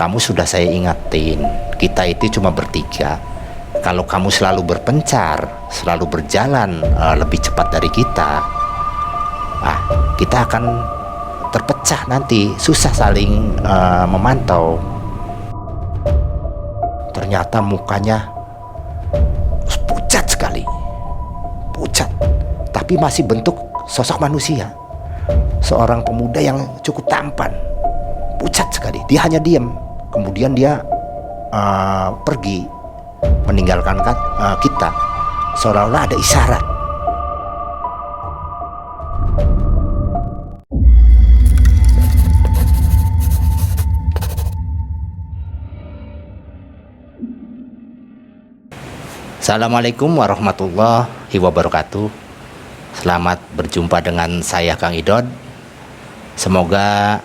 Kamu sudah saya ingatin, kita itu cuma bertiga. Kalau kamu selalu berpencar, selalu berjalan lebih cepat dari kita, kita akan terpecah nanti, susah saling memantau. Ternyata mukanya pucat sekali, pucat, tapi masih bentuk sosok manusia. Seorang pemuda yang cukup tampan, pucat sekali. Dia hanya diam, kemudian dia pergi, meninggalkan kita, seolah-olah ada isyarat. Assalamualaikum warahmatullahi wabarakatuh. Selamat berjumpa dengan saya Kang Idod. Semoga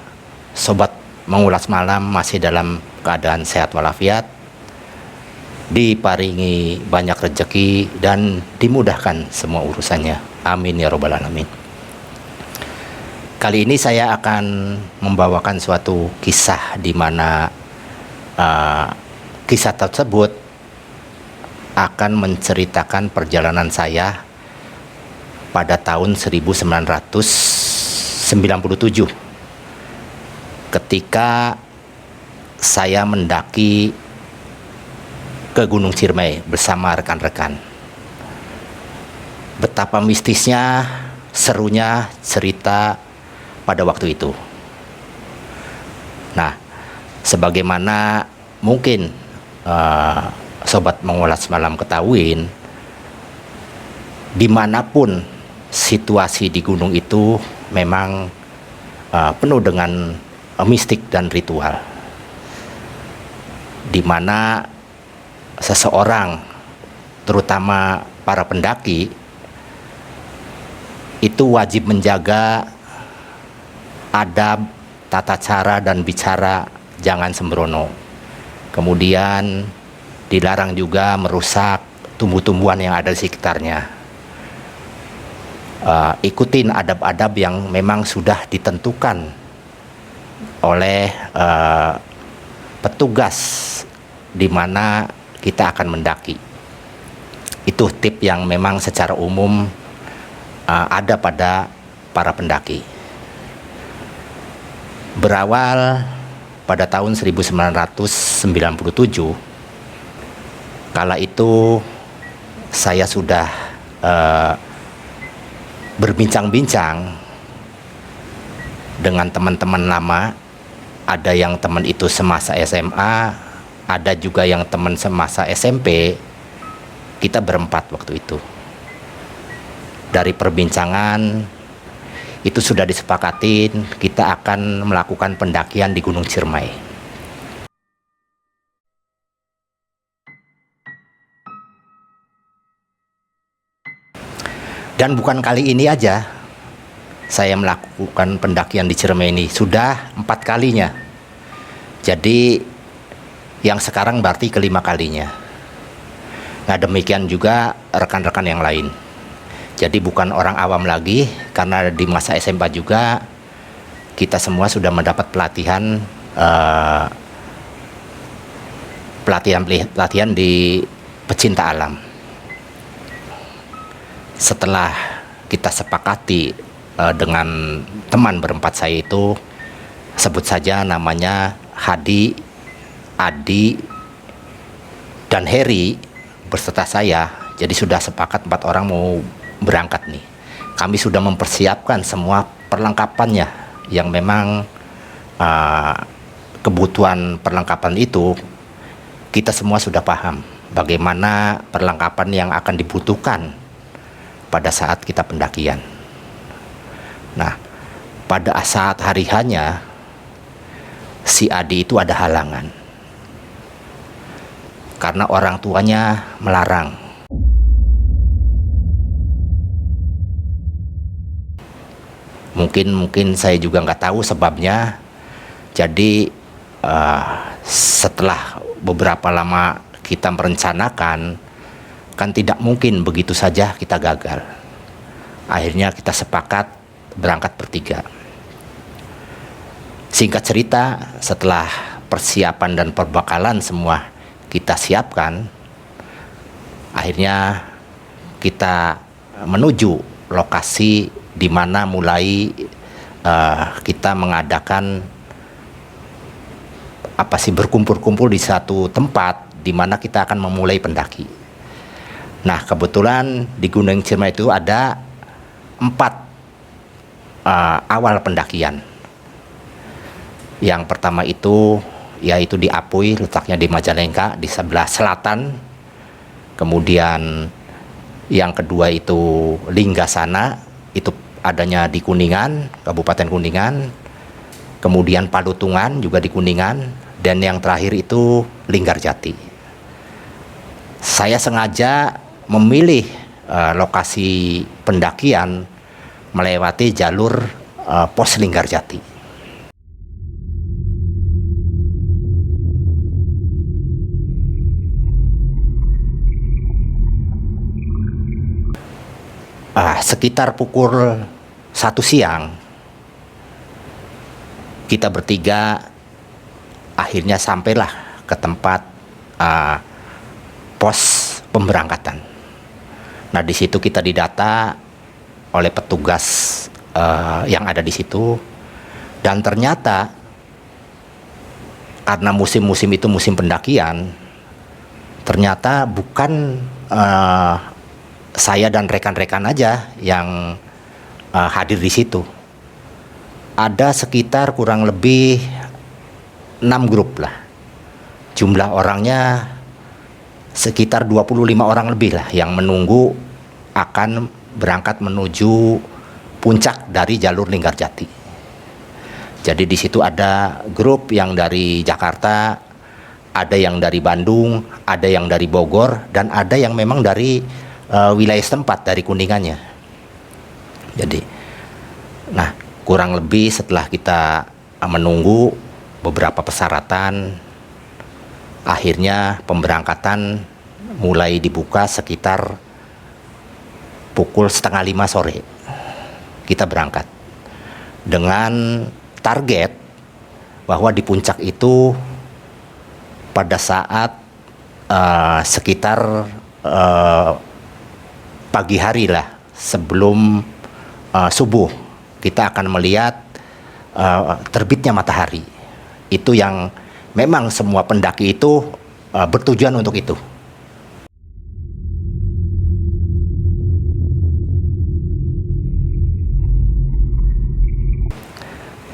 sobat mengulas malam masih dalam keadaan sehat walafiat, diparingi banyak rezeki dan dimudahkan semua urusannya. Amin ya robbal alamin. Kali ini saya akan membawakan suatu kisah di mana kisah tersebut akan menceritakan perjalanan saya pada tahun 1997 ketika saya mendaki ke Gunung Ciremai bersama rekan-rekan. Betapa mistisnya, serunya cerita pada waktu itu. Nah, sebagaimana mungkin sobat mengulas malam ketahuin, dimanapun situasi di gunung itu memang penuh dengan mistik dan ritual, di mana seseorang, terutama para pendaki, itu wajib menjaga adab, tata cara dan bicara, jangan sembrono. Kemudian dilarang juga merusak tumbuh-tumbuhan yang ada di sekitarnya. Ikutin adab-adab yang memang sudah ditentukan oleh petugas di mana kita akan mendaki. Itu tip yang memang secara umum ada pada para pendaki. Berawal pada tahun 1997, kala itu saya sudah berbincang-bincang dengan teman-teman lama. Ada yang teman itu semasa SMA, ada juga yang teman semasa SMP. Kita berempat waktu itu. Dari perbincangan itu sudah disepakatin kita akan melakukan pendakian di Gunung Ciremai. Dan bukan kali ini aja saya melakukan pendakian di Ciremai ini, sudah 4 kalinya. Jadi yang sekarang berarti kelima kalinya. Nah, demikian juga rekan-rekan yang lain. Jadi bukan orang awam lagi, karena di masa SMA juga kita semua sudah mendapat pelatihan di pecinta alam. Setelah kita sepakati dengan teman berempat saya itu, sebut saja namanya Hadi, Adi, dan Heri beserta saya. Jadi sudah sepakat 4 orang mau berangkat nih. Kami sudah mempersiapkan semua perlengkapannya, yang memang kebutuhan perlengkapan itu kita semua sudah paham bagaimana perlengkapan yang akan dibutuhkan pada saat kita pendakian. Nah, pada saat hari hanya si Adi itu ada halangan karena orang tuanya melarang. Mungkin saya juga nggak tahu sebabnya. Jadi setelah beberapa lama kita merencanakan, kan tidak mungkin begitu saja kita gagal. Akhirnya kita sepakat berangkat bertiga. Singkat cerita, setelah persiapan dan perbekalan semua kita siapkan, akhirnya kita menuju lokasi di mana mulai kita mengadakan berkumpul-kumpul di satu tempat di mana kita akan memulai pendaki. Nah, kebetulan di Gunung Ciremai itu ada 4 awal pendakian. Yang pertama itu yaitu di Apui, letaknya di Majalengka di sebelah selatan. Kemudian yang kedua itu Linggasana, itu adanya di Kuningan, Kabupaten Kuningan. Kemudian Palutungan juga di Kuningan, dan yang terakhir itu Linggarjati. Saya sengaja memilih lokasi pendakian melewati jalur pos Linggarjati. Sekitar pukul 1 siang, kita bertiga akhirnya sampailah ke tempat pos pemberangkatan. Nah, di situ kita didata oleh petugas yang ada di situ, dan ternyata karena musim-musim itu musim pendakian, ternyata bukan saya dan rekan-rekan aja yang hadir di situ. Ada sekitar kurang lebih 6 grup lah. Jumlah orangnya sekitar 25 orang lebih lah yang menunggu akan berangkat menuju puncak dari jalur Linggarjati. Jadi di situ ada grup yang dari Jakarta, ada yang dari Bandung, ada yang dari Bogor, dan ada yang memang dari wilayah setempat, dari Kuningannya. Jadi, nah, kurang lebih setelah kita menunggu beberapa persyaratan, akhirnya pemberangkatan mulai dibuka sekitar pukul 4:30 sore. Kita berangkat dengan target bahwa di puncak itu pada saat sekitar pagi hari lah, sebelum subuh, kita akan melihat terbitnya matahari. Itu yang memang semua pendaki itu bertujuan untuk itu.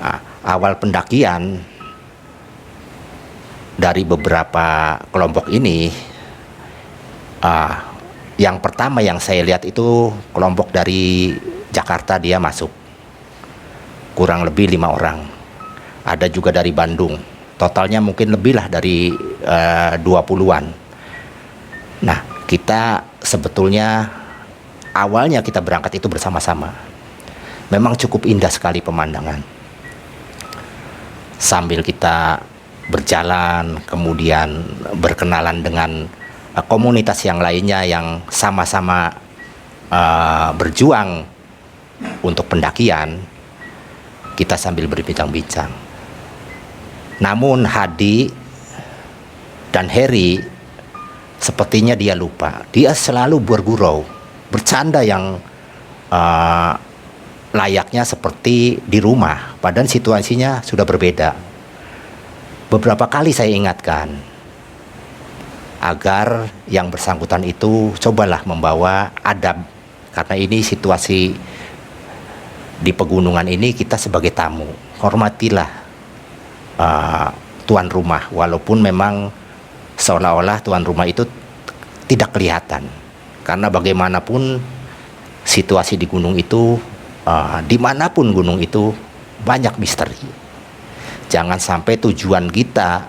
Nah, awal pendakian dari beberapa kelompok ini, yang pertama yang saya lihat itu kelompok dari Jakarta, dia masuk kurang lebih 5 orang. Ada juga dari Bandung, totalnya mungkin lebih lah dari 20-an. Nah, kita sebetulnya awalnya kita berangkat itu bersama-sama. Memang cukup indah sekali pemandangan. Sambil kita berjalan, kemudian berkenalan dengan komunitas yang lainnya yang sama-sama berjuang untuk pendakian, kita sambil berbincang-bincang. Namun Hadi dan Heri sepertinya dia lupa. Dia selalu bergurau, bercanda yang layaknya seperti di rumah, padahal situasinya sudah berbeda. Beberapa kali saya ingatkan agar yang bersangkutan itu cobalah membawa adab, karena ini situasi di pegunungan ini, kita sebagai tamu hormatilah tuan rumah, walaupun memang seolah-olah tuan rumah itu tidak kelihatan, karena bagaimanapun situasi di gunung itu, dimanapun gunung itu banyak misteri. Jangan sampai tujuan kita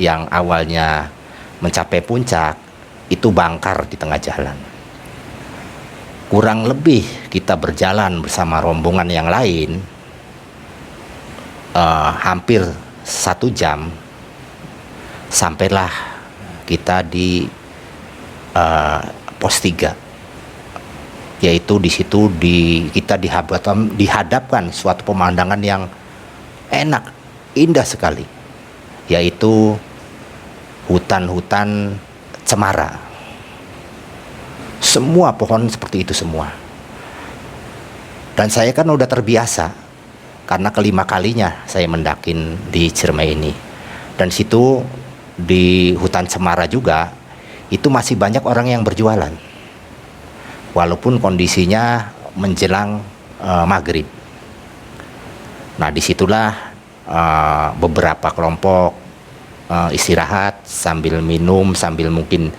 yang awalnya mencapai puncak itu bangkar di tengah jalan. Kurang lebih kita berjalan bersama rombongan yang lain hampir 1 jam, sampailah kita di pos 3, yaitu di situ kita dihadapkan suatu pemandangan yang enak, indah sekali. yaitu hutan-hutan cemara. Semua pohon seperti itu semua. Dan saya kan udah terbiasa karena kelima kalinya saya mendakin di Ciremai ini. Dan situ di hutan cemara juga itu masih banyak orang yang berjualan. Walaupun kondisinya menjelang maghrib. Nah, disitulah beberapa kelompok istirahat sambil minum, sambil mungkin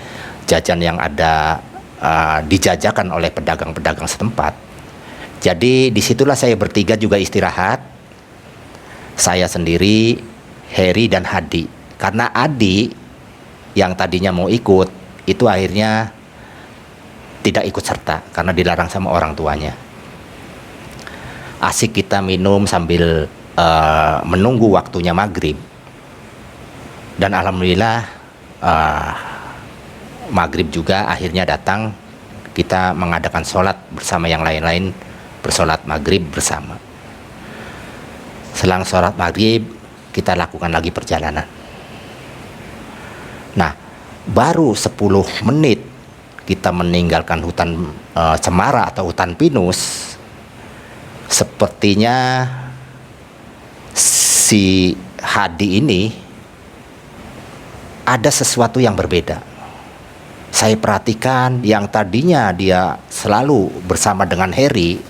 jajan yang ada dijajakan oleh pedagang-pedagang setempat. Jadi disitulah saya bertiga juga istirahat. Saya sendiri, Heri dan Hadi. Karena Adi yang tadinya mau ikut, itu akhirnya tidak ikut serta karena dilarang sama orang tuanya. Asik kita minum sambil menunggu waktunya maghrib. Dan alhamdulillah maghrib juga akhirnya datang. Kita mengadakan sholat bersama yang lain-lain, bersolat maghrib bersama. Selang sholat maghrib kita lakukan lagi perjalanan. Nah, baru 10 menit kita meninggalkan hutan cemara atau hutan pinus. Sepertinya si Hadi ini ada sesuatu yang berbeda. Saya perhatikan yang tadinya dia selalu bersama dengan Heri,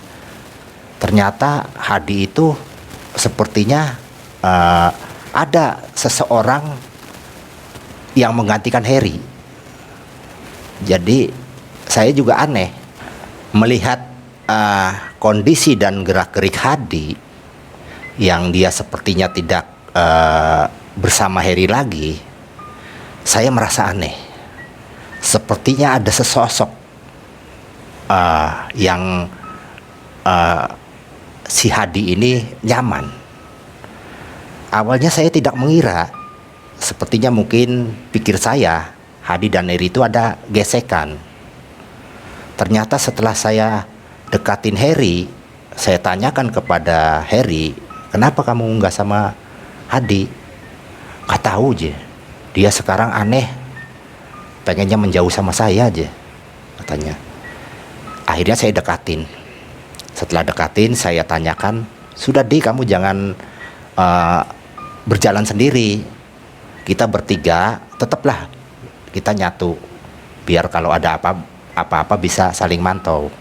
ternyata Hadi itu sepertinya ada seseorang yang menggantikan Heri. Jadi saya juga aneh melihat kondisi dan gerak-gerik Hadi yang dia sepertinya tidak bersama Heri lagi. Saya merasa aneh. Sepertinya ada sesosok yang si Hadi ini nyaman. Awalnya saya tidak mengira, sepertinya mungkin pikir saya Hadi dan Heri itu ada gesekan. Ternyata setelah saya dekatin Heri, saya tanyakan kepada Heri, kenapa kamu nggak sama Hadi? Nggak tahu aja, dia sekarang aneh, pengennya menjauh sama saya aja, katanya. Akhirnya saya dekatin. Setelah dekatin, saya tanyakan, sudah deh kamu jangan berjalan sendiri. Kita bertiga tetaplah kita nyatu, biar kalau ada apa-apa bisa saling mantau.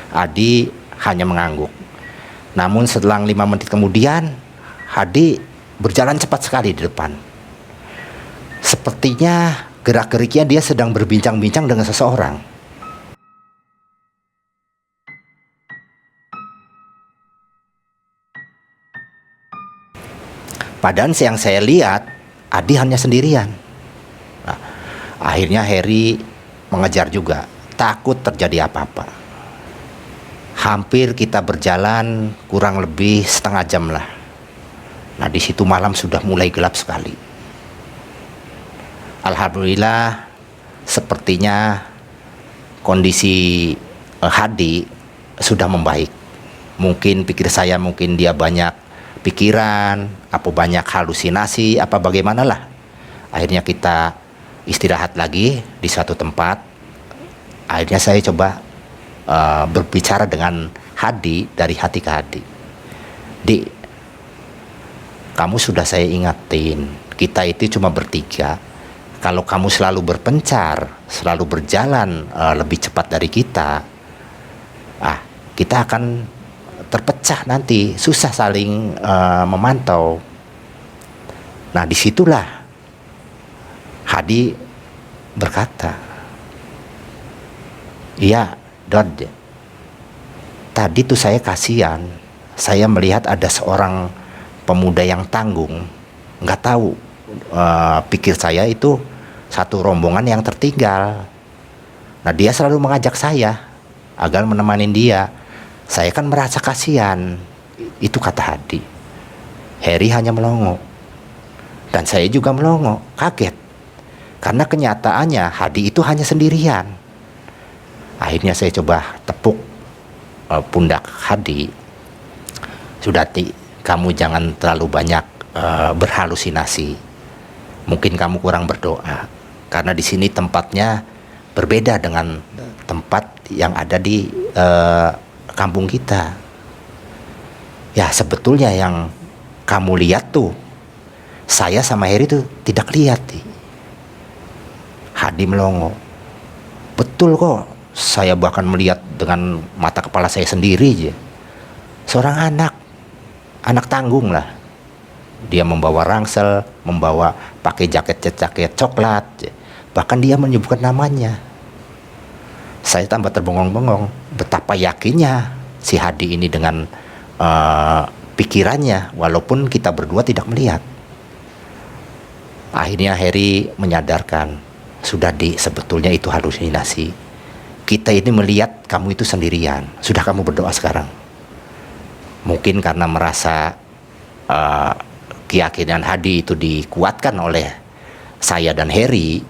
Adi hanya mengangguk. Namun setelah 5 menit kemudian, Hadi berjalan cepat sekali di depan. Sepertinya gerak-geriknya dia sedang berbincang-bincang dengan seseorang. Padahal yang saya lihat, Adi hanya sendirian. Nah, akhirnya Heri mengejar juga, takut terjadi apa-apa. Hampir kita berjalan kurang lebih setengah jam lah. Nah, di situ malam sudah mulai gelap sekali. Alhamdulillah, sepertinya kondisi Hadi sudah membaik. Mungkin pikir saya, mungkin dia banyak pikiran, apa banyak halusinasi, apa bagaimanalah. Akhirnya kita istirahat lagi di satu tempat. Akhirnya saya coba berbicara dengan Hadi dari hati ke hati. Di, kamu sudah saya ingatin, kita itu cuma bertiga. Kalau kamu selalu berpencar, selalu berjalan lebih cepat dari kita, kita akan terpecah nanti, susah saling memantau. Nah, disitulah Hadi berkata, iya Dod, tadi tuh saya kasihan, saya melihat ada seorang pemuda yang tanggung, nggak tahu, pikir saya itu satu rombongan yang tertinggal. Nah, dia selalu mengajak saya agar menemani dia. Saya kan merasa kasihan, itu kata Hadi. Heri hanya melongo, dan saya juga melongo, kaget, karena kenyataannya Hadi itu hanya sendirian. Akhirnya saya coba tepuk pundak Hadi. Sudah, kamu jangan terlalu banyak berhalusinasi. Mungkin kamu kurang berdoa karena di sini tempatnya berbeda dengan tempat yang ada di kampung kita. Ya sebetulnya yang kamu lihat tuh, saya sama Heri tuh tidak lihat. Hadi melongo. Betul kok, saya bahkan melihat dengan mata kepala saya sendiri aja. Seorang anak tanggung lah. Dia membawa rangsel, membawa pakai jaket coklat, bahkan dia menyebutkan namanya. Saya tambah terbengong-bengong, betapa yakinnya si Hadi ini dengan pikirannya, walaupun kita berdua tidak melihat. Akhirnya Heri menyadarkan, sudah sebetulnya itu halusinasi. Kita ini melihat kamu itu sendirian. Sudah, kamu berdoa sekarang. Mungkin karena merasa keyakinan Hadi itu dikuatkan oleh saya dan Heri,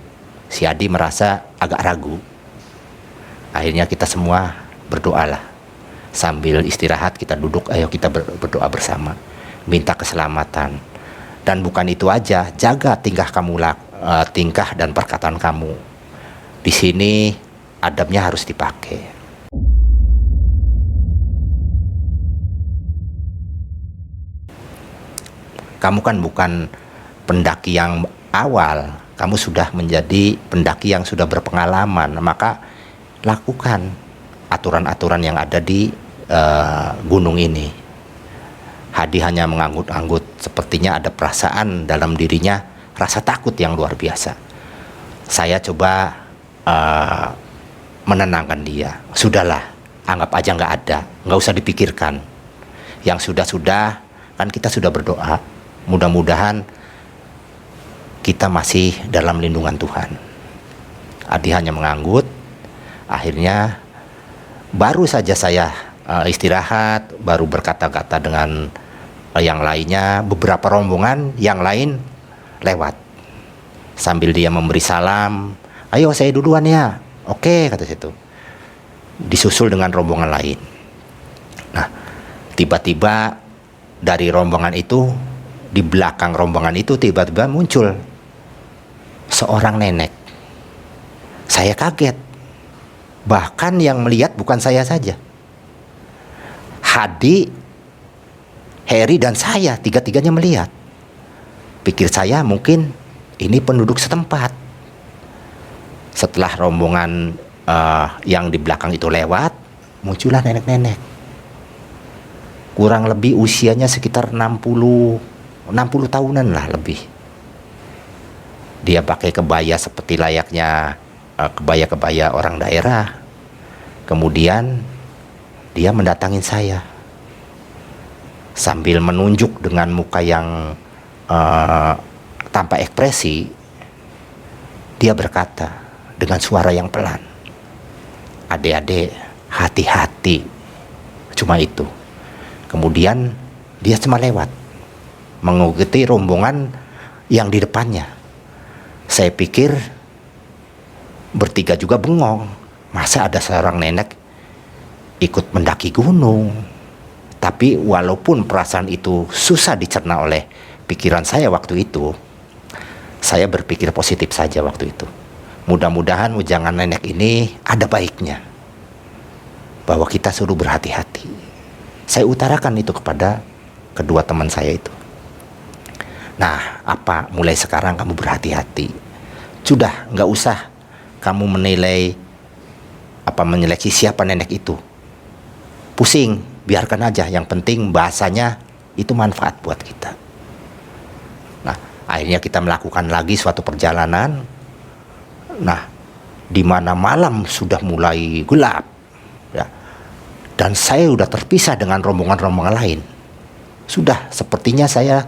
si Hadi merasa agak ragu. Akhirnya kita semua berdoalah. Sambil istirahat kita duduk, ayo kita berdoa bersama, minta keselamatan. Dan bukan itu aja, jaga tingkah dan perkataan kamu. Di sini adabnya harus dipakai. Kamu kan bukan pendaki yang awal, kamu sudah menjadi pendaki yang sudah berpengalaman, maka lakukan aturan-aturan yang ada di gunung ini. Hadi hanya menganggut-anggut, sepertinya ada perasaan dalam dirinya, rasa takut yang luar biasa. Saya coba menenangkan dia. Sudahlah, anggap aja nggak ada, nggak usah dipikirkan. Yang sudah-sudah, kan kita sudah berdoa. Mudah-mudahan kita masih dalam lindungan Tuhan. Adi hanya menganggut. Akhirnya baru saja saya istirahat, baru berkata-kata dengan yang lainnya, beberapa rombongan yang lain lewat. Sambil dia memberi salam, ayo saya duluan ya. Oke, kata situ. Disusul dengan rombongan lain. Nah, tiba-tiba dari rombongan itu, di belakang rombongan itu tiba-tiba muncul seorang nenek. Saya kaget. Bahkan yang melihat bukan saya saja. Hadi, Heri dan saya, tiga-tiganya melihat. Pikir saya mungkin ini penduduk setempat. Setelah rombongan yang di belakang itu lewat, muncullah nenek-nenek. Kurang lebih usianya sekitar 60 tahunan lah lebih. Dia pakai kebaya seperti layaknya kebaya-kebaya orang daerah. Kemudian dia mendatangin saya sambil menunjuk dengan muka yang tanpa ekspresi. Dia berkata dengan suara yang pelan, "Adik-adik, hati-hati." Cuma itu. Kemudian dia cuma lewat, mengikuti rombongan yang di depannya. Saya pikir bertiga juga bengong. Masa ada seorang nenek ikut mendaki gunung? Tapi walaupun perasaan itu susah dicerna oleh pikiran saya waktu itu, saya berpikir positif saja waktu itu. Mudah-mudahan ujangan nenek ini ada baiknya, bahwa kita suruh berhati-hati. Saya utarakan itu kepada kedua teman saya itu. Nah, mulai sekarang kamu berhati-hati. Sudah, nggak usah kamu menilai menyeleksi siapa nenek itu. Pusing, biarkan aja. Yang penting bahasanya itu manfaat buat kita. Nah, akhirnya kita melakukan lagi suatu perjalanan. Nah, di mana malam sudah mulai gelap, ya, dan saya sudah terpisah dengan rombongan-rombongan lain. Sudah, sepertinya saya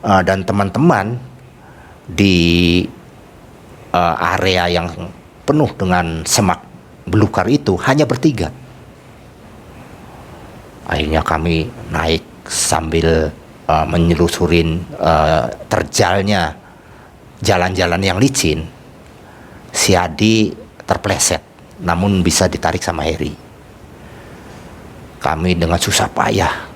dan teman-teman di area yang penuh dengan semak belukar itu hanya bertiga. Akhirnya kami naik sambil menyelusurin terjalnya jalan-jalan yang licin. Si Hadi terpleset, namun bisa ditarik sama Heri. Kami dengan susah payah,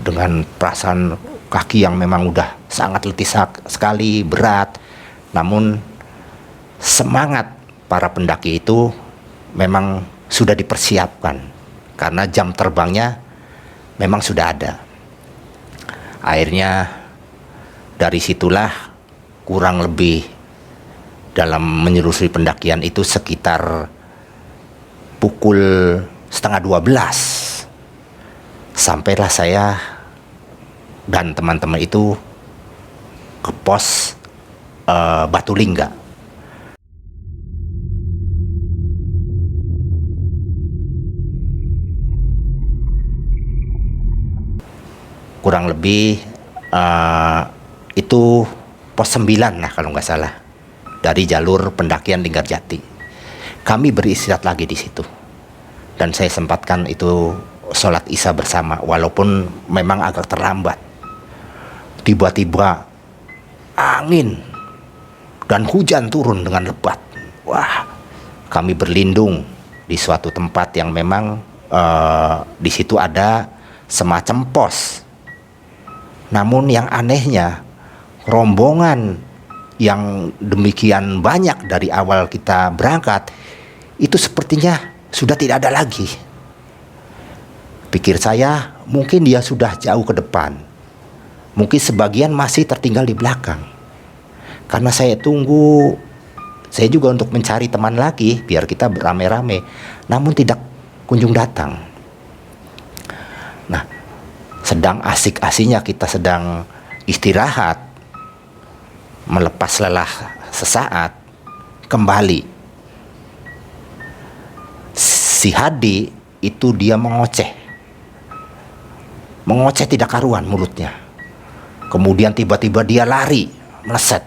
dengan perasaan kaki yang memang udah sangat letih sekali, berat. Namun semangat para pendaki itu memang sudah dipersiapkan karena jam terbangnya memang sudah ada. Akhirnya dari situlah kurang lebih dalam menyusuri pendakian itu sekitar pukul 11:30 sampailah saya dan teman-teman itu ke pos Batu Lingga. Kurang lebih itu pos 9 lah kalau nggak salah dari jalur pendakian Linggarjati. Kami beristirahat lagi di situ dan saya sempatkan itu sholat isya bersama walaupun memang agak terlambat. Tiba-tiba angin dan hujan turun dengan lebat. Wah, kami berlindung di suatu tempat yang memang di situ ada semacam pos. Namun yang anehnya rombongan yang demikian banyak dari awal kita berangkat itu sepertinya sudah tidak ada lagi. Pikir saya mungkin dia sudah jauh ke depan. Mungkin sebagian masih tertinggal di belakang. Karena saya tunggu, saya juga untuk mencari teman lagi biar kita beramai-ramai. Namun tidak kunjung datang. Nah, sedang asik-asiknya kita sedang istirahat, melepas lelah sesaat, kembali. Si Hadi itu dia mengoceh tidak karuan mulutnya. Kemudian tiba-tiba dia lari, meleset.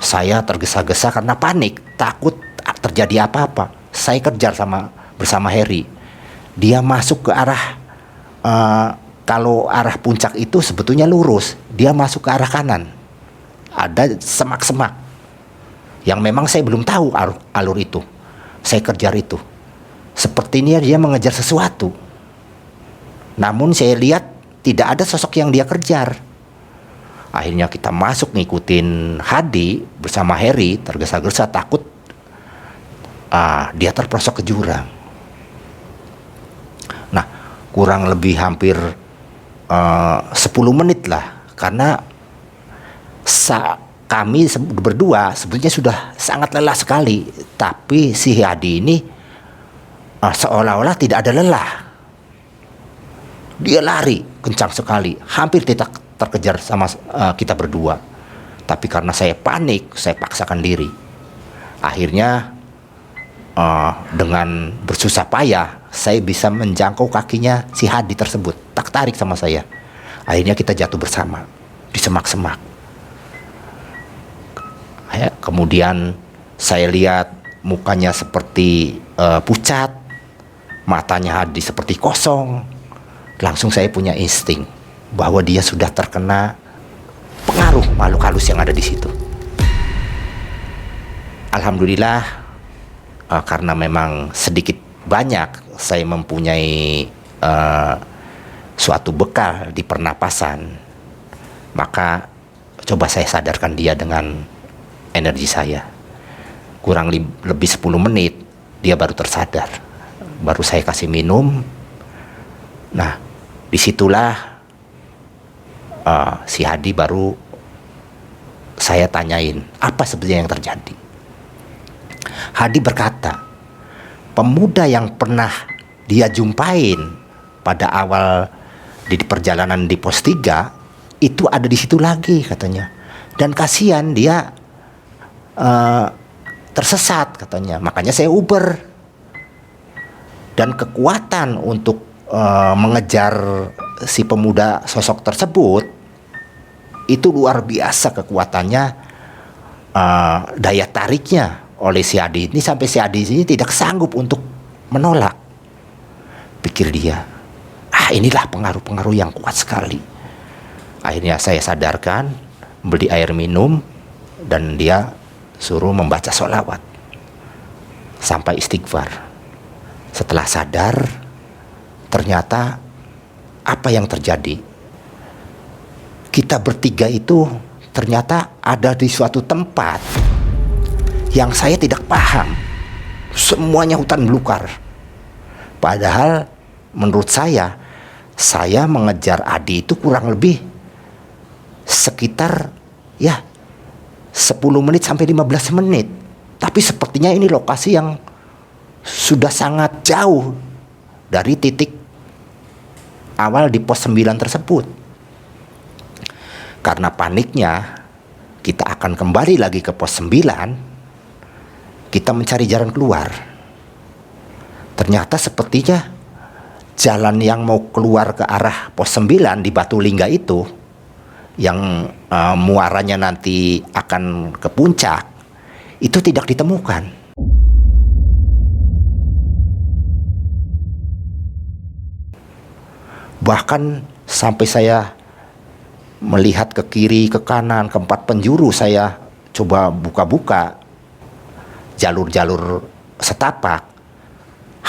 Saya tergesa-gesa karena panik, takut terjadi apa-apa. Saya kejar bersama Heri. Dia masuk ke arah kalau arah puncak itu sebetulnya lurus, dia masuk ke arah kanan. Ada semak-semak yang memang saya belum tahu alur itu. Saya kejar itu. Sepertinya dia mengejar sesuatu. Namun saya lihat tidak ada sosok yang dia kejar. Akhirnya kita masuk ngikutin Hadi bersama Heri, tergesa-gesa takut dia terperosok ke jurang. Nah, kurang lebih hampir 10 menit lah, karena kami berdua sebetulnya sudah sangat lelah sekali, tapi si Hadi ini seolah-olah tidak ada lelah. Dia lari kencang sekali, hampir tidak terkejar sama kita berdua. Tapi karena saya panik, saya paksakan diri. Akhirnya dengan bersusah payah saya bisa menjangkau kakinya si Hadi tersebut, tak tarik sama saya. Akhirnya kita jatuh bersama di semak-semak. Kemudian saya lihat mukanya seperti pucat, matanya Hadi seperti kosong. Langsung saya punya insting bahwa dia sudah terkena pengaruh makhluk halus yang ada di situ. Alhamdulillah, karena memang sedikit banyak saya mempunyai suatu bekal di pernapasan, maka coba saya sadarkan dia dengan energi saya. Kurang lebih 10 menit dia baru tersadar. Baru saya kasih minum. Nah, disitulah si Hadi baru saya tanyain apa sebenarnya yang terjadi. Hadi berkata, pemuda yang pernah dia jumpain pada awal di perjalanan di pos 3 itu ada di situ lagi katanya. Dan kasihan dia tersesat katanya. Makanya saya Uber. Dan kekuatan untuk mengejar si pemuda sosok tersebut itu luar biasa kekuatannya, daya tariknya oleh si Hadi ini sampai si Hadi ini tidak sanggup untuk menolak. Pikir dia, inilah pengaruh-pengaruh yang kuat sekali. Akhirnya saya sadarkan, beli air minum, dan dia suruh membaca sholawat sampai istighfar. Setelah sadar, ternyata apa yang terjadi? kita bertiga itu ternyata ada di suatu tempat yang saya tidak paham. Semuanya hutan belukar. Padahal menurut saya mengejar Adi itu kurang lebih sekitar 10 menit sampai 15 menit. Tapi sepertinya ini lokasi yang sudah sangat jauh dari titik awal di pos 9 tersebut. Karena paniknya, kita akan kembali lagi ke pos 9. Kita mencari jalan keluar. Ternyata sepertinya jalan yang mau keluar ke arah pos 9 di Batu Lingga itu, yang muaranya nanti akan ke puncak, itu tidak ditemukan. Bahkan sampai saya melihat ke kiri, ke kanan, ke 4 penjuru, saya coba buka-buka jalur-jalur setapak,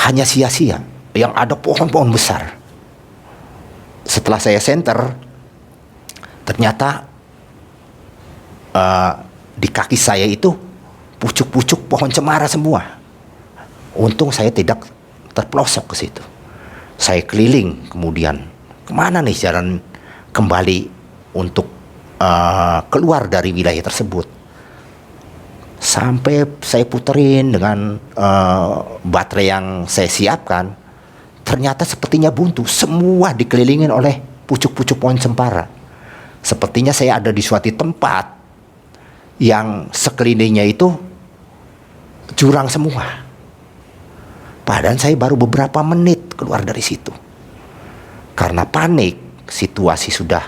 hanya sia-sia. Yang ada pohon-pohon besar. Setelah saya senter, ternyata di kaki saya itu pucuk-pucuk pohon cemara semua. Untung saya tidak terpelosok ke situ. Saya keliling, kemudian kemana nih jalan kembali untuk keluar dari wilayah tersebut. Sampai saya puterin dengan baterai yang saya siapkan, ternyata sepertinya buntu. Semua dikelilingin oleh pucuk-pucuk pohon cemara. Sepertinya saya ada di suatu tempat yang sekelilingnya itu jurang semua. Padahal saya baru beberapa menit keluar dari situ. Karena panik, situasi sudah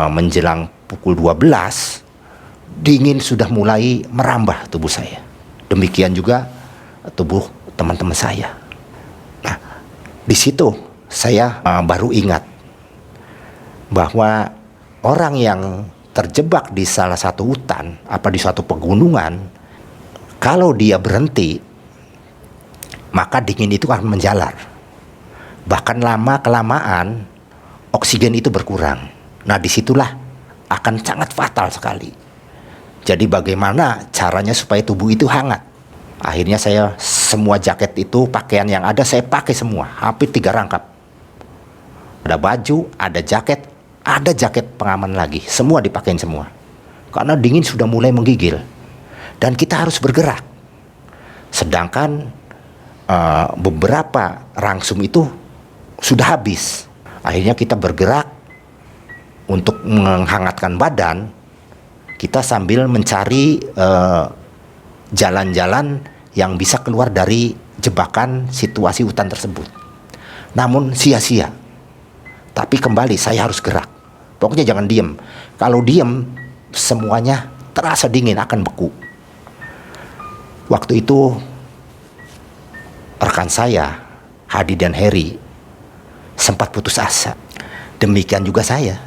menjelang pukul 12, dingin sudah mulai merambah tubuh saya. Demikian juga tubuh teman-teman saya. Nah, di situ saya baru ingat bahwa orang yang terjebak di salah satu hutan, di suatu pegunungan, kalau dia berhenti, maka dingin itu akan menjalar. Bahkan lama-kelamaan oksigen itu berkurang. Nah, disitulah akan sangat fatal sekali. Jadi bagaimana caranya supaya tubuh itu hangat? Akhirnya saya semua jaket itu, pakaian yang ada saya pakai semua, hampir 3 rangkap. Ada baju, ada jaket pengaman lagi, semua dipakein semua. Karena dingin sudah mulai menggigil. Dan kita harus bergerak. Sedangkan beberapa rangsum itu sudah habis. Akhirnya kita bergerak untuk menghangatkan badan. Kita sambil mencari jalan-jalan yang bisa keluar dari jebakan situasi hutan tersebut. Namun sia-sia. Tapi kembali saya harus gerak. Pokoknya jangan diem. Kalau diem semuanya terasa dingin, akan beku. Waktu itu rekan saya, Hadi dan Heri, sempat putus asa. Demikian juga saya.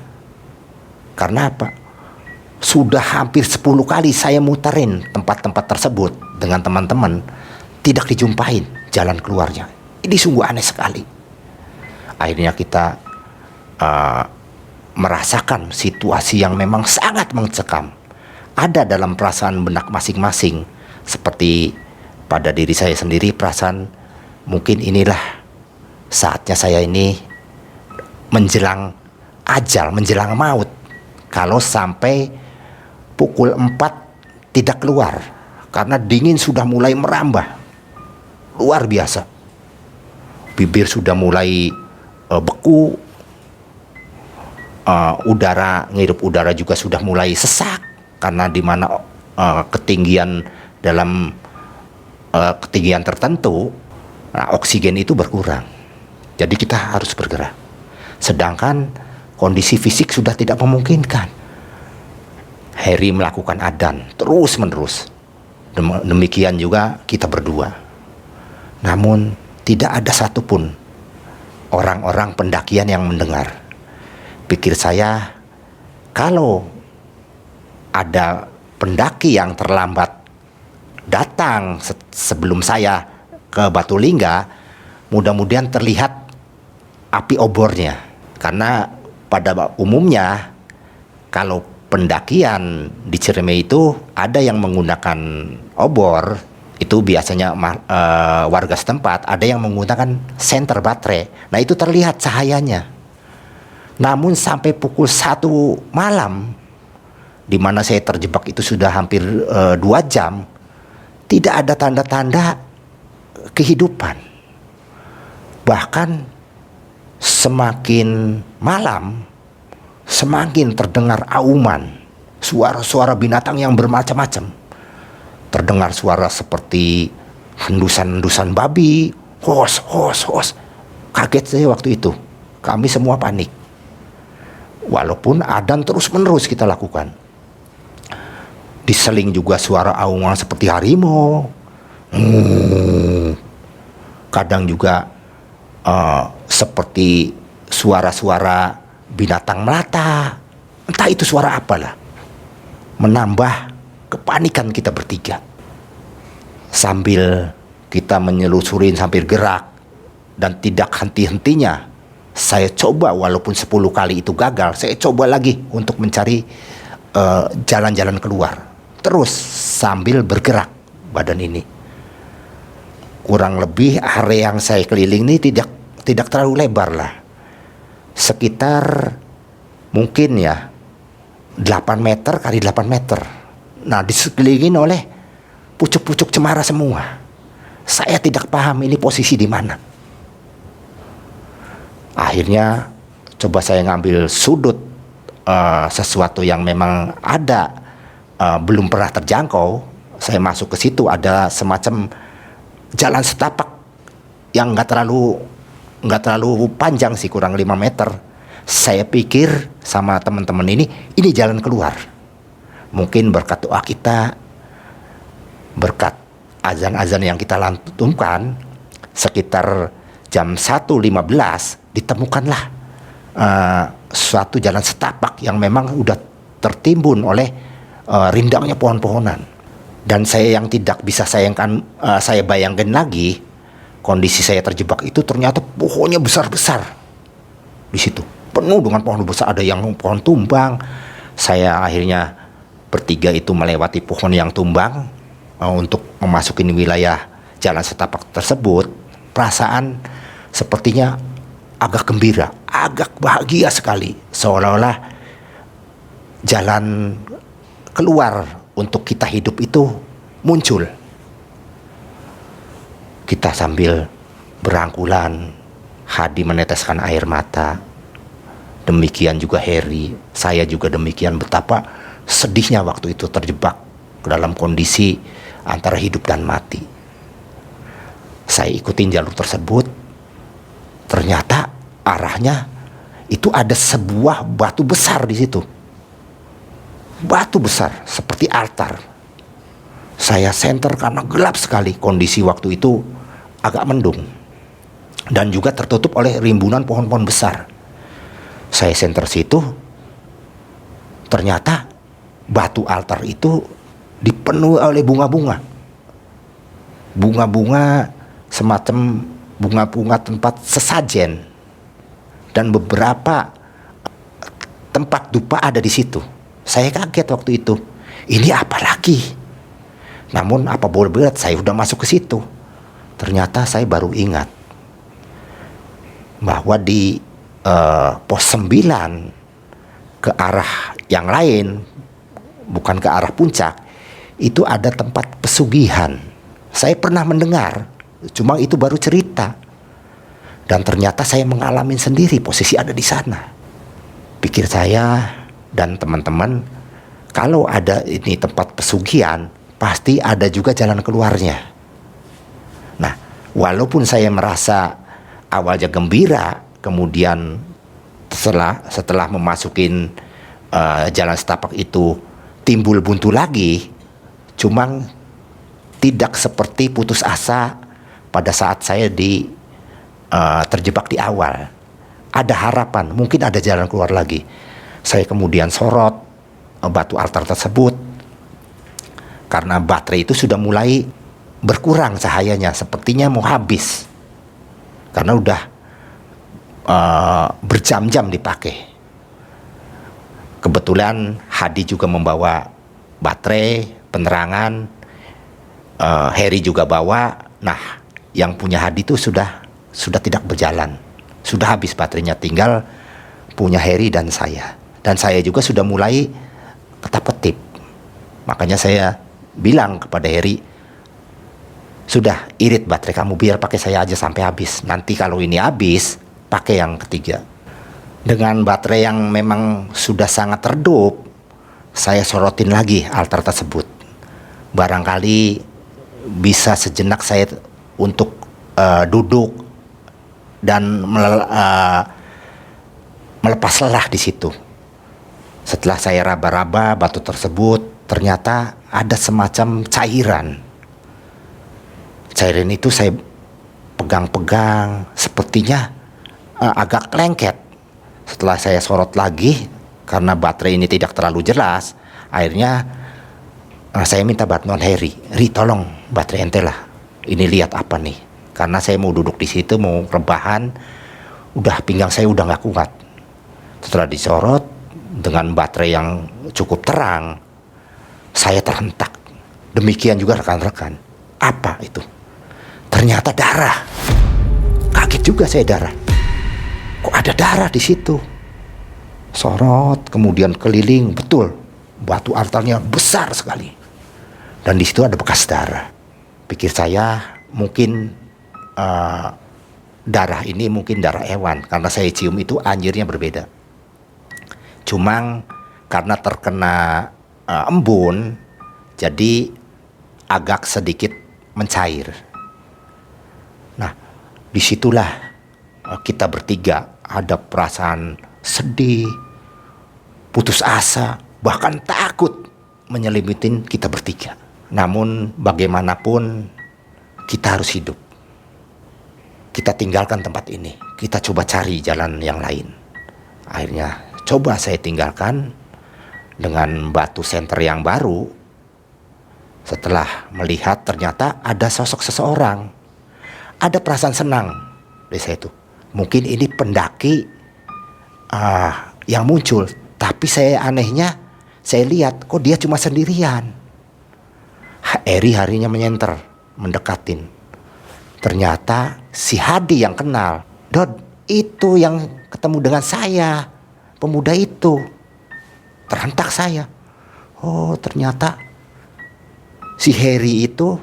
Karena apa? Sudah hampir 10 kali saya muterin tempat-tempat tersebut dengan teman-teman, tidak dijumpain jalan keluarnya. Ini sungguh aneh sekali. Akhirnya kita merasakan situasi yang memang sangat mencekam. Ada dalam perasaan benak masing-masing, seperti pada diri saya sendiri perasaan mungkin inilah saatnya saya ini menjelang ajal, menjelang maut. Kalau sampai pukul 4 tidak keluar, karena dingin sudah mulai merambah luar biasa. Bibir sudah mulai beku, ngirup udara juga sudah mulai sesak, karena di mana ketinggian dalam ketinggian tertentu, oksigen itu berkurang. Jadi kita harus bergerak. Sedangkan kondisi fisik sudah tidak memungkinkan. Heri melakukan adan terus-menerus. Demikian juga kita berdua. Namun tidak ada satupun orang-orang pendakian yang mendengar. Pikir saya, kalau ada pendaki yang terlambat datang sebelum saya ke Batu Lingga, mudah-mudahan terlihat api obornya. Karena pada umumnya Kalau pendakian di Ciremai itu ada yang menggunakan obor, itu biasanya warga setempat, ada yang menggunakan senter baterai. Nah itu terlihat cahayanya. Namun sampai pukul 1 malam, di mana saya terjebak itu sudah hampir 2 jam, tidak ada tanda-tanda kehidupan. Bahkan semakin malam, semakin terdengar auman, suara-suara binatang yang bermacam-macam. Terdengar suara seperti hendusan-hendusan babi, hos, hos, hos. Kaget saya waktu itu. Kami semua panik. Walaupun adzan terus-menerus kita lakukan. Diseling juga suara auman seperti harimau. Kadang juga seperti suara-suara binatang melata, entah itu suara apalah, menambah kepanikan kita bertiga. Sambil kita menyelusurin sambil gerak dan tidak henti-hentinya, saya coba walaupun 10 kali itu gagal, saya coba lagi untuk mencari jalan-jalan keluar. Terus sambil bergerak badan ini. Kurang lebih area yang saya keliling ini tidak terlalu lebar lah. Sekitar mungkin ya 8 meter kali 8 meter. Nah disekelilingin oleh pucuk-pucuk cemara semua. Saya tidak paham ini posisi di mana. Akhirnya coba saya ngambil sudut sesuatu yang memang ada belum pernah terjangkau. Saya masuk ke situ, ada semacam jalan setapak yang nggak terlalu panjang sih, kurang 5 meter. Saya pikir sama teman-teman ini jalan keluar. Mungkin berkat doa kita, berkat azan-azan yang kita lantunkan, sekitar jam 1.15 ditemukanlah suatu jalan setapak yang memang udah tertimbun oleh rindangnya pohon-pohonan. Dan saya yang tidak bisa saya bayangkan lagi, kondisi saya terjebak itu ternyata pohonnya besar-besar di situ, penuh dengan pohon besar, ada yang pohon tumbang. Saya akhirnya bertiga itu melewati pohon yang tumbang untuk memasuki wilayah jalan setapak tersebut. Perasaan sepertinya agak gembira, agak bahagia sekali, seolah-olah jalan keluar untuk kita hidup itu muncul. Kita sambil berangkulan, Hadi meneteskan air mata. Demikian juga Heri, saya juga demikian. Betapa sedihnya waktu itu terjebak dalam kondisi antara hidup dan mati. Saya ikutin jalur tersebut. Ternyata arahnya itu ada sebuah batu besar di situ. Batu besar seperti altar. Saya senter karena gelap sekali. Kondisi waktu itu agak mendung dan juga tertutup oleh rimbunan pohon-pohon besar. Saya senter situ. Ternyata batu altar itu dipenuhi oleh bunga-bunga. Bunga-bunga semacam bunga-bunga tempat sesajen, dan beberapa tempat dupa ada di situ. Saya kaget waktu itu. Ini apa lagi? Namun apa boleh buat, saya udah masuk ke situ. Ternyata saya baru ingat bahwa di pos 9 ke arah yang lain, bukan ke arah puncak, itu ada tempat pesugihan. Saya pernah mendengar, cuma itu baru cerita. Dan ternyata saya mengalami sendiri posisi ada di sana. Pikir saya dan teman-teman, kalau ada ini tempat pesugihan, pasti ada juga jalan keluarnya. Nah, walaupun saya merasa awalnya gembira, kemudian setelah memasukin jalan setapak itu timbul buntu lagi, cuma tidak seperti putus asa pada saat saya terjebak di awal. Ada harapan, mungkin ada jalan keluar lagi. Saya kemudian sorot batu altar tersebut karena baterai itu sudah mulai berkurang cahayanya, sepertinya mau habis karena udah berjam-jam dipakai. Kebetulan Hadi juga membawa baterai, penerangan, Heri juga bawa. Nah, yang punya Hadi itu sudah tidak berjalan, sudah habis baterainya, tinggal punya Heri dan saya. Dan saya juga sudah mulai ketap-ketip. Makanya saya bilang kepada Heri, sudah irit baterai kamu, biar pakai saya aja sampai habis. Nanti kalau ini habis, pakai yang ketiga. Dengan baterai yang memang sudah sangat redup, saya sorotin lagi altar tersebut. Barangkali bisa sejenak saya untuk duduk dan melepas lelah di situ. Setelah saya raba-raba batu tersebut, ternyata ada semacam cairan. Cairan itu saya pegang-pegang, sepertinya agak lengket. Setelah saya sorot lagi, karena baterai ini tidak terlalu jelas, akhirnya saya minta bantuan Heri. Tolong baterai ente lah, ini lihat apa nih. Karena saya mau duduk di situ, mau rebahan, udah pinggang saya udah nggak kuat. Setelah disorot dengan baterai yang cukup terang, saya terhentak. Demikian juga rekan-rekan. Apa itu? Ternyata darah. Kaget juga saya, darah. Kok ada darah di situ? Sorot, kemudian keliling, betul. Batu altarnya besar sekali. Dan di situ ada bekas darah. Pikir saya mungkin darah ini mungkin darah hewan, karena saya cium itu anjirnya berbeda. Cuma karena terkena embun, jadi agak sedikit mencair. Nah, disitulah kita bertiga ada perasaan sedih, putus asa, bahkan takut menyelimutin kita bertiga. Namun bagaimanapun kita harus hidup. Kita tinggalkan tempat ini, kita coba cari jalan yang lain. Akhirnya coba saya tinggalkan dengan batu senter yang baru. Setelah melihat ternyata ada sosok seseorang, ada perasaan senang di saya itu. Mungkin ini pendaki yang muncul, tapi saya anehnya saya lihat kok dia cuma sendirian. Eri harinya menyenter, mendekatin. Ternyata si Hadi yang kenal. Dod, itu yang ketemu dengan saya, pemuda itu. Terhentak saya. Oh, ternyata si Heri itu,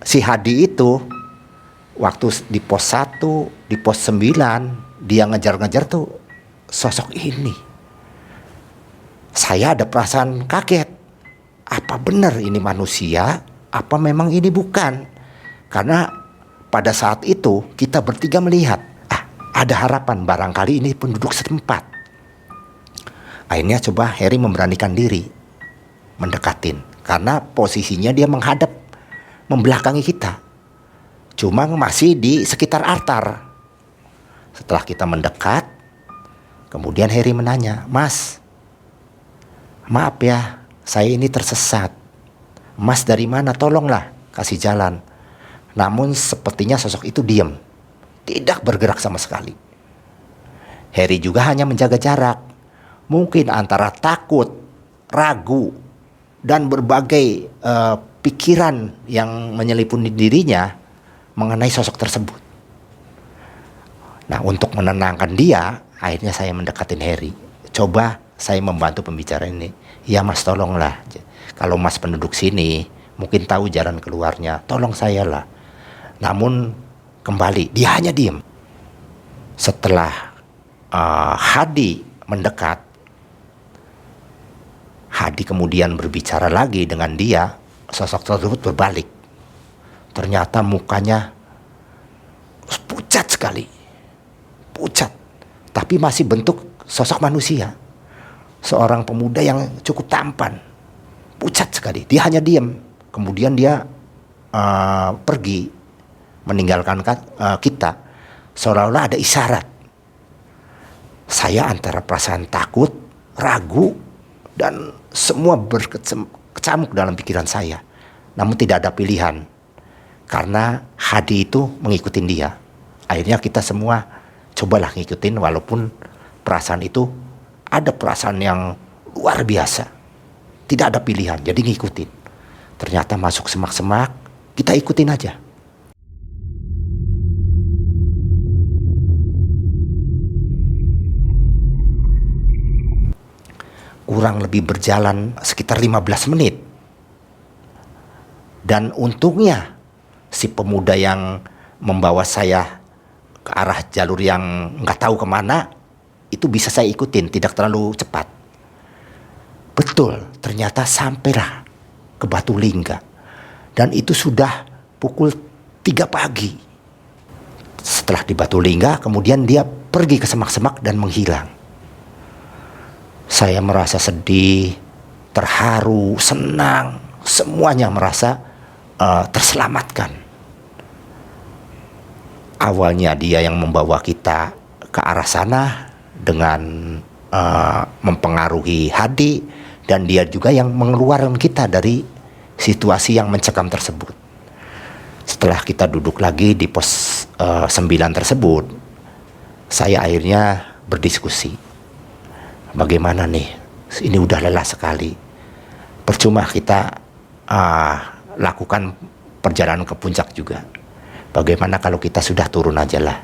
si Hadi itu, waktu di pos 1, di pos 9, dia ngejar-ngejar tuh sosok ini. Saya ada perasaan kaget. Apa benar ini manusia? Apa memang ini bukan? Karena pada saat itu kita bertiga melihat, ada harapan barangkali ini penduduk setempat. Akhirnya coba Heri memberanikan diri mendekatin, karena posisinya dia menghadap membelakangi kita. Cuma masih di sekitar altar. Setelah kita mendekat, kemudian Heri menanya, "Mas, maaf ya, saya ini tersesat. Mas dari mana? Tolonglah, kasih jalan." Namun sepertinya sosok itu diam, tidak bergerak sama sekali. Heri juga hanya menjaga jarak. Mungkin antara takut, ragu, dan berbagai pikiran yang menyelimuti dirinya mengenai sosok tersebut. Nah, untuk menenangkan dia, akhirnya saya mendekatin Heri. Coba saya membantu pembicaraan ini. Ya Mas, tolonglah. Kalau Mas penduduk sini, mungkin tahu jalan keluarnya. Tolong saya lah. Namun kembali, dia hanya diam. Setelah Hadi mendekat, Hadi kemudian berbicara lagi dengan dia. Sosok tersebut berbalik. Ternyata mukanya pucat sekali. Pucat. Tapi masih bentuk sosok manusia. Seorang pemuda yang cukup tampan. Pucat sekali. Dia hanya diam. Kemudian dia pergi. Meninggalkan kita. Seolah-olah ada isyarat. Saya antara perasaan takut, ragu, dan semua berkecamuk dalam pikiran saya. Namun tidak ada pilihan. Karena Hadi itu mengikuti dia. Akhirnya kita semua cobalah ngikutin, walaupun perasaan itu ada perasaan yang luar biasa. Tidak ada pilihan, jadi ngikutin. Ternyata masuk semak-semak, kita ikutin aja. Kurang lebih berjalan sekitar 15 menit. Dan untungnya si pemuda yang membawa saya ke arah jalur yang nggak tahu kemana, itu bisa saya ikutin, tidak terlalu cepat. Betul, ternyata sampailah ke Batu Lingga. Dan itu sudah pukul 3 pagi. Setelah di Batu Lingga, kemudian dia pergi ke semak-semak dan menghilang. Saya merasa sedih, terharu, senang, semuanya merasa terselamatkan. Awalnya dia yang membawa kita ke arah sana dengan mempengaruhi Hadi, dan dia juga yang mengeluarkan kita dari situasi yang mencekam tersebut. Setelah kita duduk lagi di pos 9 tersebut, saya akhirnya berdiskusi. Bagaimana nih? Ini udah lelah sekali. Percuma kita lakukan perjalanan ke puncak juga. Bagaimana kalau kita sudah turun aja lah?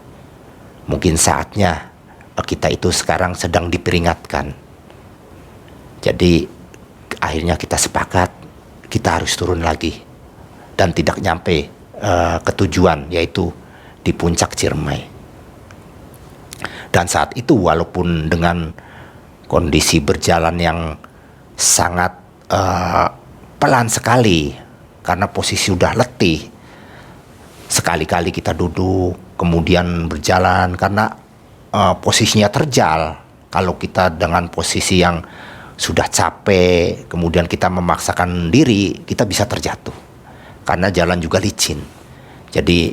Mungkin saatnya kita itu sekarang sedang diperingatkan. Jadi akhirnya kita sepakat kita harus turun lagi dan tidak nyampe ke tujuan, yaitu di puncak Ciremai. Dan saat itu walaupun dengan kondisi berjalan yang sangat pelan sekali karena posisi sudah letih. Sekali-kali kita duduk kemudian berjalan karena posisinya terjal. Kalau kita dengan posisi yang sudah capek kemudian kita memaksakan diri, kita bisa terjatuh karena jalan juga licin. Jadi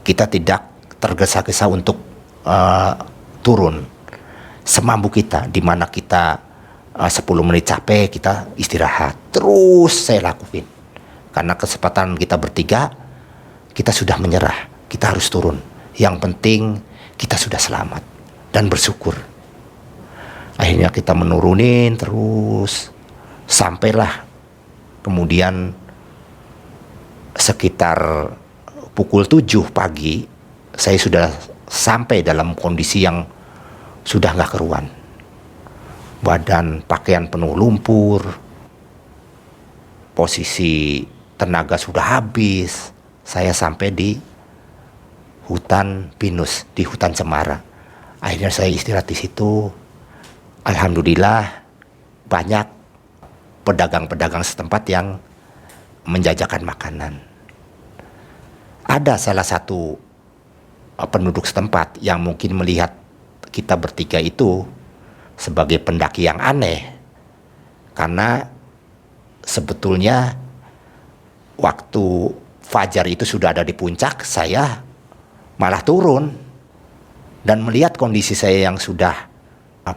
kita tidak tergesa-gesa untuk turun. Semampu kita, di mana kita 10 menit capek, kita istirahat. Terus saya lakuin. Karena kesempatan kita bertiga, kita sudah menyerah. Kita harus turun. Yang penting kita sudah selamat dan bersyukur. Akhirnya kita menurunin terus. Sampailah kemudian sekitar pukul 7 pagi, saya sudah sampai dalam kondisi yang sudah nggak keruan. Badan pakaian penuh lumpur, posisi tenaga sudah habis. Saya sampai di hutan pinus, di hutan cemara. Akhirnya saya istirahat di situ. Alhamdulillah banyak pedagang-pedagang setempat yang menjajakan makanan. Ada salah satu penduduk setempat yang mungkin melihat kita bertiga itu sebagai pendaki yang aneh, karena sebetulnya waktu fajar itu sudah ada di puncak, saya malah turun dan melihat kondisi saya yang sudah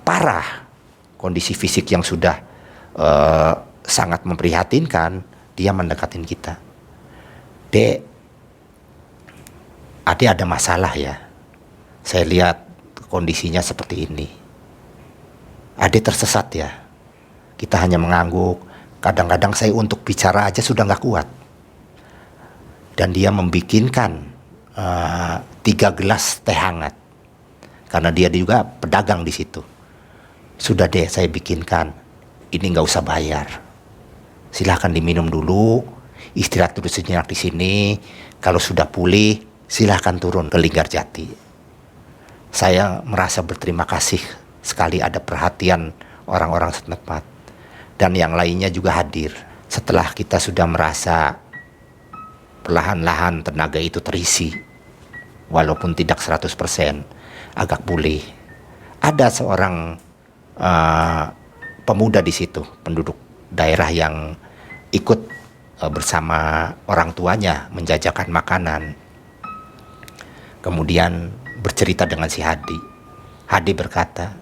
parah, kondisi fisik yang sudah sangat memprihatinkan. Dia mendekatin kita. Dek, Ade ada masalah ya. Saya lihat kondisinya seperti ini. Ade tersesat ya. Kita hanya mengangguk. Kadang-kadang saya untuk bicara aja sudah nggak kuat. Dan dia membikinkan 3 gelas teh hangat. Karena dia juga pedagang di situ. Sudah deh saya bikinkan. Ini nggak usah bayar. Silahkan diminum dulu. Istirahat dulu sejenak di sini. Kalau sudah pulih, silahkan turun ke Linggarjati. Saya merasa berterima kasih sekali ada perhatian orang-orang setempat. Dan yang lainnya juga hadir. Setelah kita sudah merasa perlahan-lahan tenaga itu terisi, walaupun tidak 100%, agak pulih. Ada seorang pemuda di situ, penduduk daerah yang ikut bersama orang tuanya menjajakan makanan. Kemudian bercerita dengan si Hadi. Hadi berkata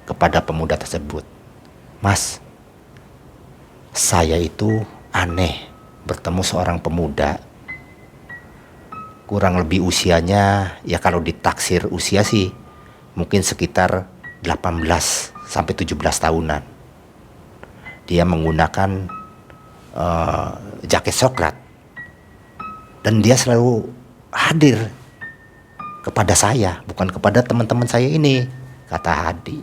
kepada pemuda tersebut, "Mas, saya itu aneh bertemu seorang pemuda. Kurang lebih usianya, ya kalau ditaksir usia sih mungkin sekitar 18 sampai 17 tahunan. Dia menggunakan jaket coklat. Dan dia selalu hadir kepada saya, bukan kepada teman-teman saya ini, kata Hadi.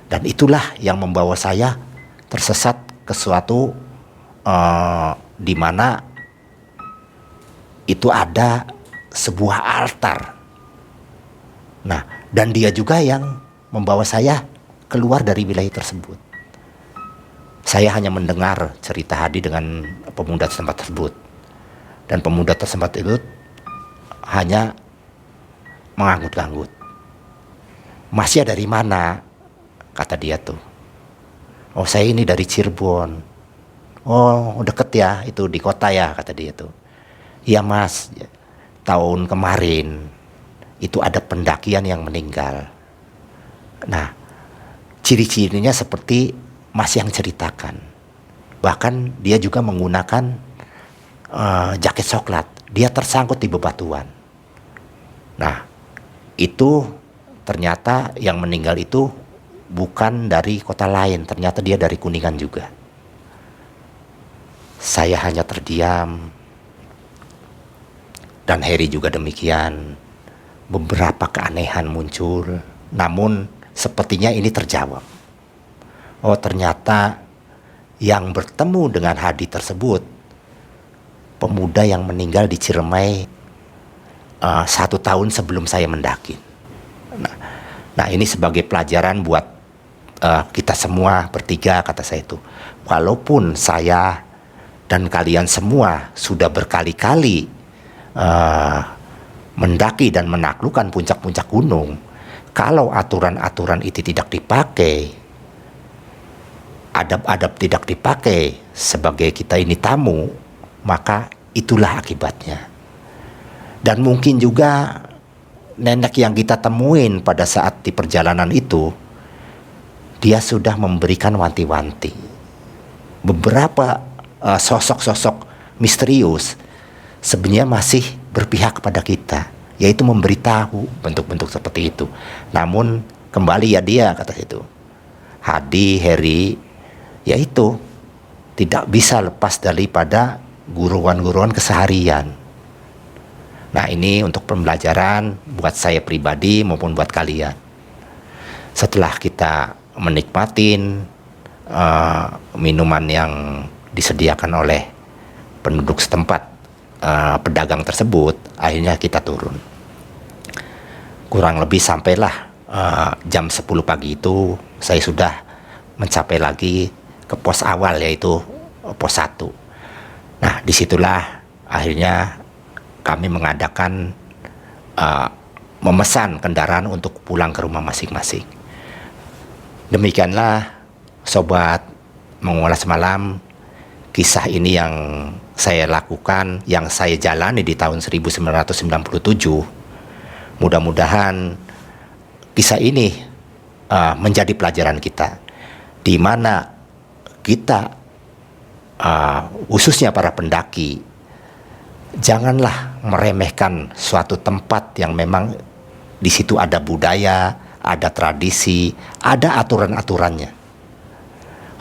Dan itulah yang membawa saya tersesat ke suatu di mana itu ada sebuah altar. Nah, dan dia juga yang membawa saya keluar dari wilayah tersebut. Saya hanya mendengar cerita Hadi dengan pemuda setempat tersebut. Dan pemuda tersebut itu hanya menganggut-anggut. Masnya dari mana? Kata dia tuh. Oh, saya ini dari Cirebon. Oh, deket ya, itu di kota ya, kata dia tuh. Iya mas, tahun kemarin itu ada pendakian yang meninggal. Nah, ciri-cirinya seperti mas yang ceritakan. Bahkan dia juga menggunakan jaket coklat. Dia tersangkut di bebatuan. Nah, itu ternyata yang meninggal itu bukan dari kota lain. Ternyata dia dari Kuningan juga. Saya hanya terdiam. Dan Heri juga demikian. Beberapa keanehan muncul. Namun sepertinya ini terjawab. Oh, ternyata yang bertemu dengan Hadi tersebut pemuda yang meninggal di Ciremai 1 tahun sebelum saya mendaki. Nah, ini sebagai pelajaran buat kita semua bertiga, kata saya itu. Walaupun saya dan kalian semua sudah berkali-kali mendaki dan menaklukkan puncak-puncak gunung, kalau aturan-aturan itu tidak dipakai, adab-adab tidak dipakai sebagai kita ini tamu, maka itulah akibatnya. Dan mungkin juga nenek yang kita temuin pada saat di perjalanan itu, dia sudah memberikan wanti-wanti. Beberapa sosok-sosok misterius sebenarnya masih berpihak kepada kita, yaitu memberitahu bentuk-bentuk seperti itu. Namun kembali ya dia, kata itu, Hadi, Heri, yaitu tidak bisa lepas daripada guruan-guruan keseharian. Nah, ini untuk pembelajaran buat saya pribadi maupun buat kalian. Setelah kita menikmatin minuman yang disediakan oleh penduduk setempat, pedagang tersebut, akhirnya kita turun. Kurang lebih sampailah jam 10 pagi itu saya sudah mencapai lagi ke pos awal, yaitu pos 1. Nah, disitulah akhirnya kami mengadakan memesan kendaraan untuk pulang ke rumah masing-masing. Demikianlah sobat mengulas malam, kisah ini yang saya lakukan, yang saya jalani di tahun 1997. Mudah-mudahan kisah ini menjadi pelajaran kita, di mana kita khususnya para pendaki, janganlah meremehkan suatu tempat yang memang di situ ada budaya, ada tradisi, ada aturan-aturannya.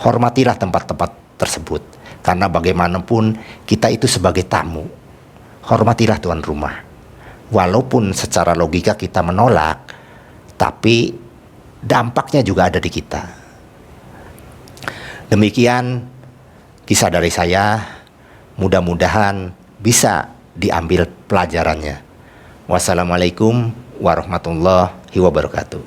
Hormatilah tempat-tempat tersebut, karena bagaimanapun kita itu sebagai tamu. Hormatilah tuan rumah. Walaupun secara logika kita menolak, tapi dampaknya juga ada di kita. Demikian kisah dari saya, mudah-mudahan bisa diambil pelajarannya. Wassalamualaikum warahmatullahi wabarakatuh.